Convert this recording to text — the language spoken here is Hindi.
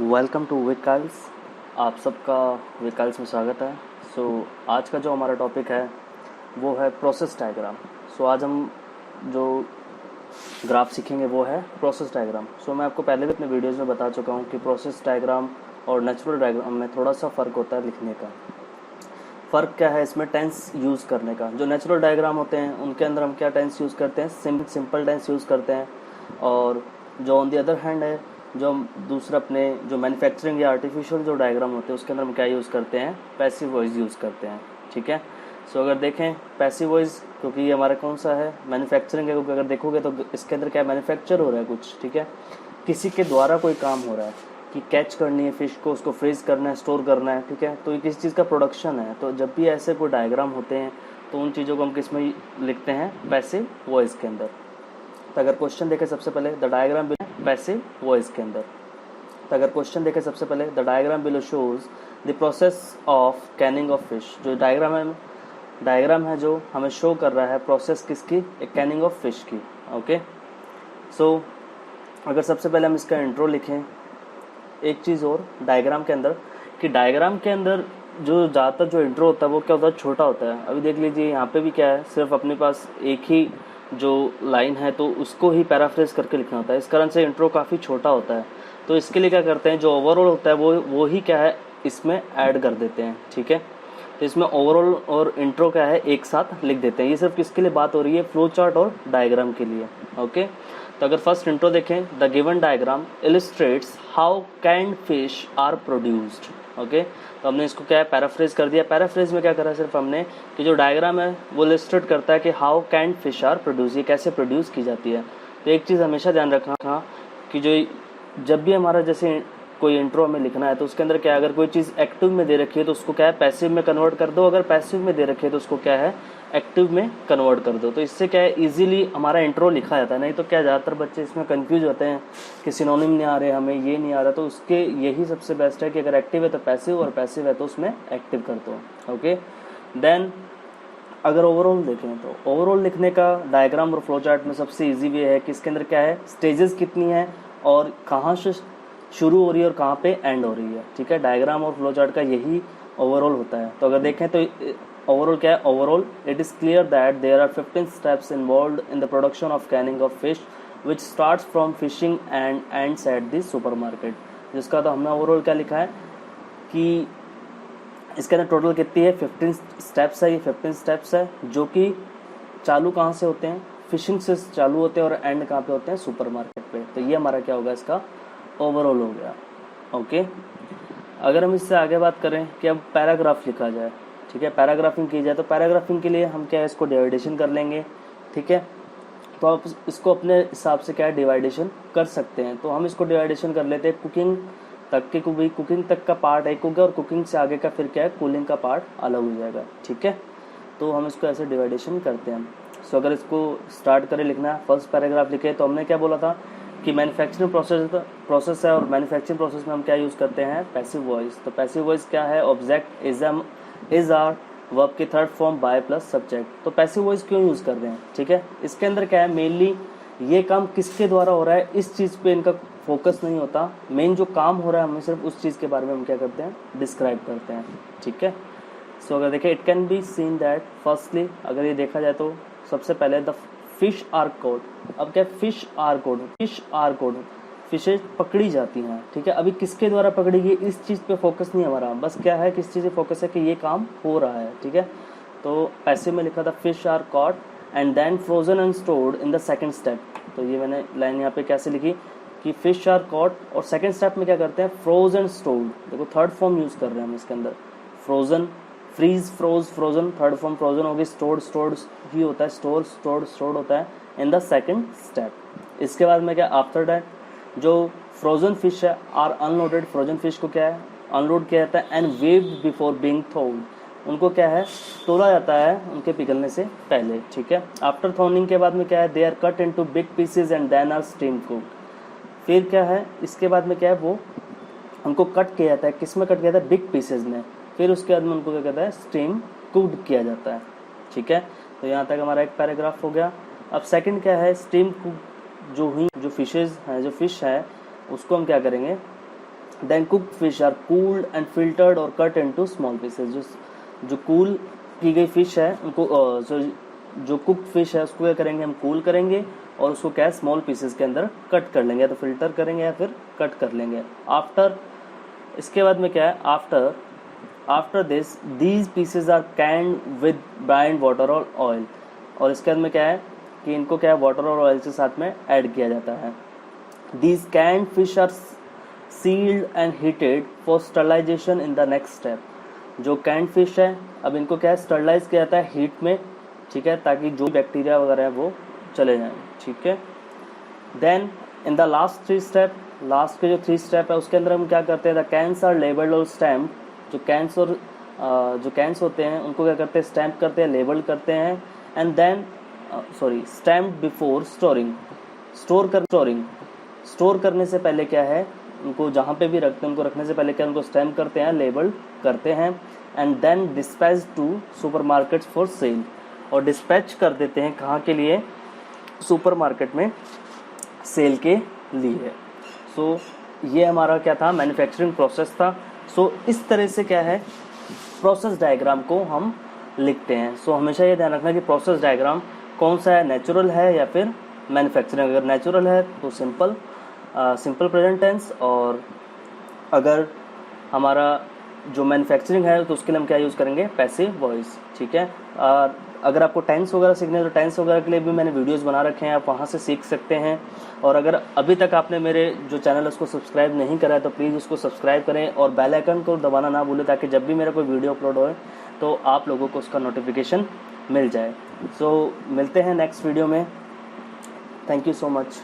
Welcome to vehicles. आप सबका विकल्स में स्वागत है। आज का जो हमारा टॉपिक है वो है प्रोसेस डायग्राम। आज हम जो ग्राफ सीखेंगे वो है प्रोसेस डायग्राम। मैं आपको पहले भी अपने वीडियोज़ में बता चुका हूँ कि प्रोसेस डायग्राम और नेचुरल डायग्राम में थोड़ा सा फ़र्क होता है लिखने का। फ़र्क क्या है इसमें? टेंस यूज़ करने का। जो नेचुरल डायग्राम होते हैं उनके अंदर हम क्या टेंस यूज़ करते हैं? सिंपल टेंस यूज़ करते हैं। और जो ऑन दी अदर हैंड है, जो हम दूसरा अपने जो मैन्युफैक्चरिंग या आर्टिफिशियल जो डायग्राम होते हैं उसके अंदर हम क्या यूज़ करते हैं? पैसिव वॉइस यूज़ करते हैं। ठीक है। अगर देखें पैसिव वॉइस, क्योंकि ये हमारा कौन सा है? मैन्युफैक्चरिंग है। क्योंकि अगर देखोगे तो इसके अंदर क्या मैन्युफैक्चर हो रहा है कुछ। ठीक है, किसी के द्वारा कोई काम हो रहा है कि कैच करनी है फिश को, उसको फ्रीज करना है, स्टोर करना है। ठीक है, तो ये किसी चीज़ का प्रोडक्शन है। तो जब भी ऐसे कोई डायग्राम होते हैं तो उन चीज़ों को हम किस में लिखते हैं? पैसिव वॉइस के अंदर। तो अगर क्वेश्चन देखें सबसे पहले द डायग्राम पैसिव वॉइस के अंदर। तो अगर क्वेश्चन देखें सबसे पहले the diagram below shows the process of canning of fish. जो डायग्राम है जो हमें शो कर रहा है प्रोसेस किसकी? एक कैनिंग ऑफ फिश की। ओके, अगर सबसे पहले हम इसका इंट्रो लिखें, एक चीज़ और डायग्राम के अंदर, कि डायग्राम के अंदर जो ज़्यादातर जो इंट्रो होता है वो क्या होता है? छोटा होता है। अभी देख लीजिए यहाँ पे भी क्या है, सिर्फ अपने पास एक ही जो लाइन है तो उसको ही पैराफ्रेज करके लिखना होता है। इस कारण से इंट्रो काफ़ी छोटा होता है। तो इसके लिए क्या करते हैं, जो ओवरऑल होता है वो ही क्या है इसमें ऐड कर देते हैं। ठीक है, तो इसमें ओवरऑल और इंट्रो क्या है एक साथ लिख देते हैं। ये सिर्फ किसके लिए बात हो रही है? फ्लो चार्ट और डायग्राम के लिए। ओके, तो अगर फर्स्ट इंट्रो देखें, the given diagram illustrates how canned fish are produced. Okay, तो हमने इसको क्या है पैराफ्रेज कर दिया। पैराफ्रेज में क्या करा सिर्फ हमने कि जो डायग्राम है वो इलिस्ट्रेट करता है कि how canned fish are produce, ये कैसे प्रोड्यूस की जाती है। तो एक चीज़ हमेशा ध्यान रखना कि जब भी हमारा जैसे कोई इंट्रो हमें लिखना है तो उसके अंदर क्या है, अगर कोई चीज़ एक्टिव में दे रखी है तो उसको क्या है पैसिव में कन्वर्ट कर दो। अगर पैसिव में दे रखी है तो उसको क्या है एक्टिव में कन्वर्ट कर दो। तो इससे क्या है इजीली हमारा इंट्रो लिखा जाता है। नहीं तो क्या ज़्यादातर बच्चे इसमें कंफ्यूज होते हैं कि सिनोनिम नहीं आ रहे, हमें ये नहीं आ रहा। तो उसके यही सबसे बेस्ट है कि अगर एक्टिव है तो पैसिव और पैसिव है तो उसमें एक्टिव कर दो। ओके, देन अगर ओवरऑल देखें तो ओवरऑल लिखने का डायग्राम और फ्लो चार्ट में सबसे इजी वे है कि इसके अंदर क्या है स्टेजेस कितनी है और कहाँ से शुरू हो रही है और कहाँ पे एंड हो रही है। ठीक है, डायग्राम और फ्लो चार्ट का यही ओवरऑल होता है। तो अगर देखें तो ओवरऑल क्या है? Overall it is clear that there are 15 steps involved in the production of canning of fish which starts from fishing and ends at the supermarket. जिसका तो हमने ओवरऑल क्या लिखा है कि इसके अंदर टोटल कितनी है? 15 स्टेप्स है। ये 15 स्टेप्स है जो कि चालू कहाँ से होते हैं? फिशिंग से चालू होते हैं और एंड कहाँ पे होते हैं? सुपरमार्केट पे। तो ये हमारा क्या होगा? इसका ओवरऑल हो गया। ओके, अगर हम इससे आगे बात करें कि अब पैराग्राफ लिखा जाए, ठीक है, पैराग्राफिंग की जाए, तो पैराग्राफिंग के लिए हम क्या है इसको डिवाइडेशन कर लेंगे। ठीक है, तो आप इसको अपने हिसाब से क्या है डिवाइडेशन कर सकते हैं। तो हम इसको डिवाइडेशन कर लेते हैं कुकिंग तक के, कुकिंग तक का पार्ट एक हो गया और कुकिंग से आगे का फिर क्या है कूलिंग का पार्ट अलग हो जाएगा। ठीक है, तो हम इसको ऐसे डिवाइडेशन करते हैं। अगर इसको स्टार्ट करें लिखना, फर्स्ट पैराग्राफ लिखे तो हमने क्या बोला था कि मैन्युफैक्चरिंग प्रोसेस है और मैन्युफैक्चरिंग प्रोसेस में हम क्या यूज़ करते हैं? Passive voice. तो पैसिव वॉइस क्या है? ऑब्जेक्ट इज आर वर्ब की third form by plus subject. तो पैसिव वॉइस क्यों यूज़ कर रहे हैं? ठीक है, इसके अंदर क्या है मेनली ये काम किसके द्वारा हो रहा है इस चीज़ पे इनका फोकस नहीं होता। मेन जो काम हो रहा है हमें सिर्फ उस चीज़ के बारे में हम क्या करते हैं? डिस्क्राइब करते हैं। ठीक है, अगर देखें it can be seen that firstly, अगर ये देखा जाए तो सबसे पहले द फिश आर कोड। अब क्या? फिश आर कोड, फिशेज पकड़ी जाती हैं। ठीक है, अभी किसके द्वारा पकड़ी गई इस चीज़ पे फोकस नहीं हमारा, बस क्या है किस चीज़ पे फोकस है कि ये काम हो रहा है। ठीक है, तो पैसिव में लिखा था fish are caught and then frozen and stored in the second step. तो ये मैंने लाइन यहाँ पे कैसे लिखी कि फिश आर कॉट और सेकंड स्टेप में क्या करते हैं? Froze and stored. देखो थर्ड फॉर्म यूज़ कर रहे हैं हम इसके अंदर, frozen, freeze, froze, frozen, third form frozen होगी, स्टोर्ड ही होता है, स्टोर्ड होता है इन द सेकंड स्टेप। इसके बाद में क्या? आफ्टर दैट जो फ्रोजन फिश है आर अनलोडेड, फ्रोजन फिश को क्या है अनलोड किया जाता है एंड वेव्ड बिफोर बीइंग थोल्ड, उनको क्या है तोला जाता है उनके पिघलने से पहले। ठीक है, आफ्टर थोनिंग के बाद में क्या है? They are cut into big pieces and then are steam cooked. फिर क्या है इसके बाद में क्या है वो उनको कट किया जाता है, किस में कट किया जाता है? बिग पीसेज में। फिर उसके बाद में उनको क्या कहता है? स्टीम कुक्ड किया जाता है। ठीक है, तो यहाँ तक हमारा एक पैराग्राफ हो गया। अब सेकंड क्या है? स्टीम कुक्ड जो फिशेज हैं, जो फिश है उसको हम क्या करेंगे then cooked fish are cooled and filtered और कट इनटू स्मॉल पीसेज। जो कूल की गई फिश है उनको जो कुक्ड फिश है उसको क्या करेंगे, हम कूल करेंगे और उसको क्या है स्मॉल पीसेस के अंदर कट कर लेंगे, या तो फिल्टर करेंगे या फिर कट कर लेंगे। आफ्टर, इसके बाद में क्या है, after this these pieces are canned with brined water और ऑयल। और इसके बाद में क्या है कि इनको क्या है वाटर और ऑयल के साथ में ऐड किया जाता है। These canned fish are sealed and heated for sterilisation in the next step. जो कैंड फिश है अब इनको क्या है स्टरलाइज किया जाता है हीट में, ठीक है, ताकि जो बैक्टीरिया वगैरह है वो चले जाएं, ठीक है। Then in the last 3 step, last के जो 3 स्टेप है उसके अंदर हम क्या करते हैं, द कैंस आर लेबल्ड और स्टैम्प। जो कैंस होते हैं उनको क्या करते हैं, स्टैम्प करते हैं, लेबल करते हैं। And then stamp before storing. Store करने से पहले क्या है, उनको जहाँ पे भी रखते हैं उनको रखने से पहले क्या उनको स्टैम्प करते हैं, लेबल करते हैं। And then dispatch to supermarkets for sale. और डिस्पैच कर देते हैं कहाँ के लिए, सुपरमार्केट में सेल के लिए। सो ये हमारा क्या था, मैन्युफैक्चरिंग प्रोसेस था। सो इस तरह से क्या है प्रोसेस डायग्राम को हम लिखते हैं। सो हमेशा ये ध्यान रखना कि प्रोसेस डायग्राम कौन सा है, नेचुरल है या फिर मैन्युफैक्चरिंग। अगर नेचुरल है तो सिंपल प्रेजेंट टेंस, और अगर हमारा जो मैन्युफैक्चरिंग है तो उसके लिए हम क्या यूज़ करेंगे, पैसिव वॉइस, ठीक है। अगर आपको टेंस वगैरह सीखने हैं तो टेंस वगैरह के लिए भी मैंने वीडियोस बना रखे हैं, आप वहाँ से सीख सकते हैं। और अगर अभी तक आपने मेरे जो चैनल है उसको सब्सक्राइब नहीं करा है तो प्लीज़ उसको सब्सक्राइब करें और बेल आइकन को दबाना ना भूलें, ताकि जब भी मेरा कोई वीडियो अपलोड हो तो आप लोगों को उसका नोटिफिकेशन मिल जाए। सो मिलते हैं नेक्स्ट वीडियो में। Thank you so much.